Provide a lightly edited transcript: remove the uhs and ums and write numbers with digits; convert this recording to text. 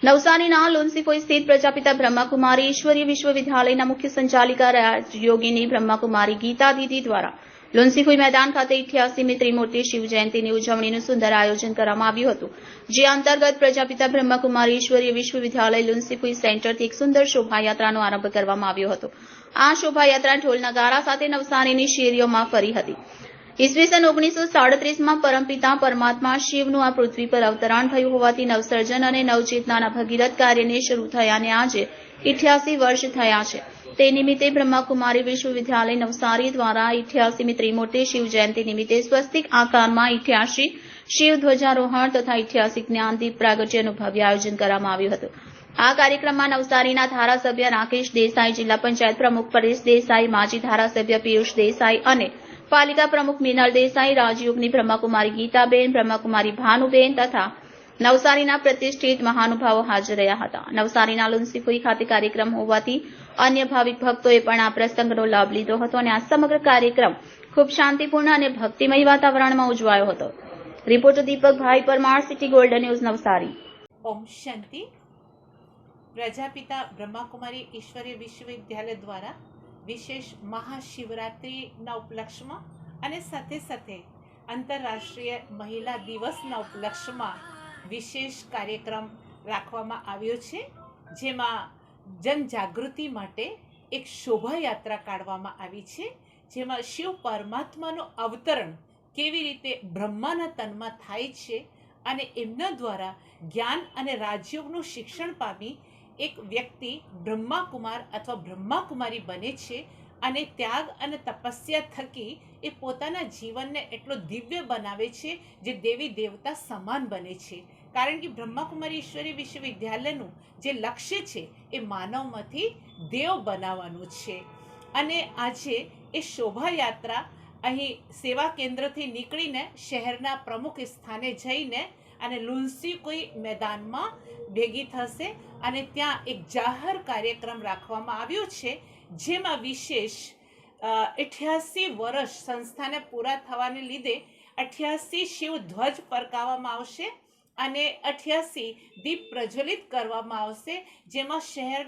નવસારીના લુન્સીફોઈ સ્થિત પ્રજાપિતા બ્રહ્માકુમારી ઈશ્વરીય વિશ્વવિદ્યાલયના મુખ્ય સંચાલિકા રાજયોગિની બ્રહ્માકુમારી ગીતા દીદી દ્વારા લુન્સીફોઈ મેદાન ખાતે 88મી ત્રિમૂર્તિ શિવ જયંતિની ઉજવણીનું સુંદર આયોજન કરવામાં આવ્યું હતું, જે અંતર્ગત પ્રજાપિતા બ્રહ્માકુમારી ઈશ્વરીય વિશ્વવિદ્યાલય લુન્સીફોઈ સેન્ટરથી એક સુંદર શોભાયાત્રાનો આરંભ કરવામાં આવ્યો હતો। આ શોભાયાત્રા ઢોલ નગારા સાથે નવસારીની શેરીઓમાં ફરી હતી। ઈસવીસન 1937માં પરમપિતા પરમાત્મા શિવનું આ પૃથ્વી પર અવતરણ થયું હોવાથી નવસર્જન અને નવચેતનાના ભગીરથ કાર્યને શરૂ થયાને આજે 88 વર્ષ થયા છે। તે નિમિત્તે બ્રહ્માકુમારી વિશ્વવિદ્યાલય નવસારી દ્વારા 88મી ત્રિમૂર્તિ શિવ જયંતિ નિમિત્તે સ્વસ્તિક આકારમાં 88 શિવ ધ્વજારોહણ તથા 88 જ્ઞાનદીપ પ્રાગટ્યનું ભવ્ય આયોજન કરવામાં આવ્યું હતું। આ કાર્યક્રમમાં નવસારીના ધારાસભ્ય રાકેશ દેસાઈ, જિલ્લા પંચાયત પ્રમુખ પરેશ દેસાઈ, માજી ધારાસભ્ય પિયુષ દેસાઈ અને પાલિકા પ્રમુખ મિનલ દેસાઈ, રાજયોગની બ્રહ્માકુમારી ગીતાબેન, બ્રહ્માકુમારી ભાનુબેન તથા નવસારીના પ્રતિષ્ઠિત મહાનુભાવો હાજર રહ્યા હતા। નવસારીના લુન્સીફોઈ ખાતે કાર્યક્રમ હોવાથી અન્ય ભાવિક ભક્તોએ પણ આ પ્રસંગનો લાભ લીધો હતો અને આ સમગ્ર કાર્યક્રમ ખૂબ શાંતિપૂર્ણ અને ભક્તિમય વાતાવરણમાં ઉજવાયો હતો। Reporter Deepakbhai Parmar, city golden news, Navsari. ઓમ શાંતિ। પ્રજાપિતા બ્રહ્માકુમારી ઈશ્વરીય વિશ્વવિદ્યાલય દ્વારા વિશેષ મહાશિવરાત્રિના ઉપલક્ષ્યમાં અને સાથે સાથે આંતરરાષ્ટ્રીય મહિલા દિવસના ઉપલક્ષ્યમાં વિશેષ કાર્યક્રમ રાખવામાં આવ્યો છે, જેમાં જનજાગૃતિ માટે એક શોભાયાત્રા કાઢવામાં આવી છે, જેમાં શિવ પરમાત્માનું અવતરણ કેવી રીતે બ્રહ્માના તનમાં થાય છે અને એમના દ્વારા જ્ઞાન અને રાજયોગનું શિક્ષણ પામી એક વ્યક્તિ બ્રહ્માકુમાર અથવા બ્રહ્માકુમારી બને છે અને ત્યાગ અને તપસ્યા થકી એ પોતાના જીવનને એટલો દિવ્ય બનાવે છે જે દેવી દેવતા સમાન બને છે। કારણ કે બ્રહ્માકુમારી ઈશ્વરીય વિશ્વવિદ્યાલયનું જે લક્ષ્ય છે એ માનવમાંથી દેવ બનાવવાનું છે અને આજે એ શોભાયાત્રા અહીં સેવા કેન્દ્રથી નીકળીને શહેરના પ્રમુખ સ્થાને જઈને અને લુન્સીફોઈ મેદાનમાં ભેગી થશે અને ત્યાં એક જાહેર કાર્યક્રમ રાખવામાં આવ્યો છે, જેમાં વિશેષ 88 વર્ષ સંસ્થાને પૂરા થવાને લીધે 88 શિવ ધ્વજ ફરકાવવામાં આવશે અને 88 દીપ પ્રજ્વલિત કરવામાં આવશે, જેમાં શહેર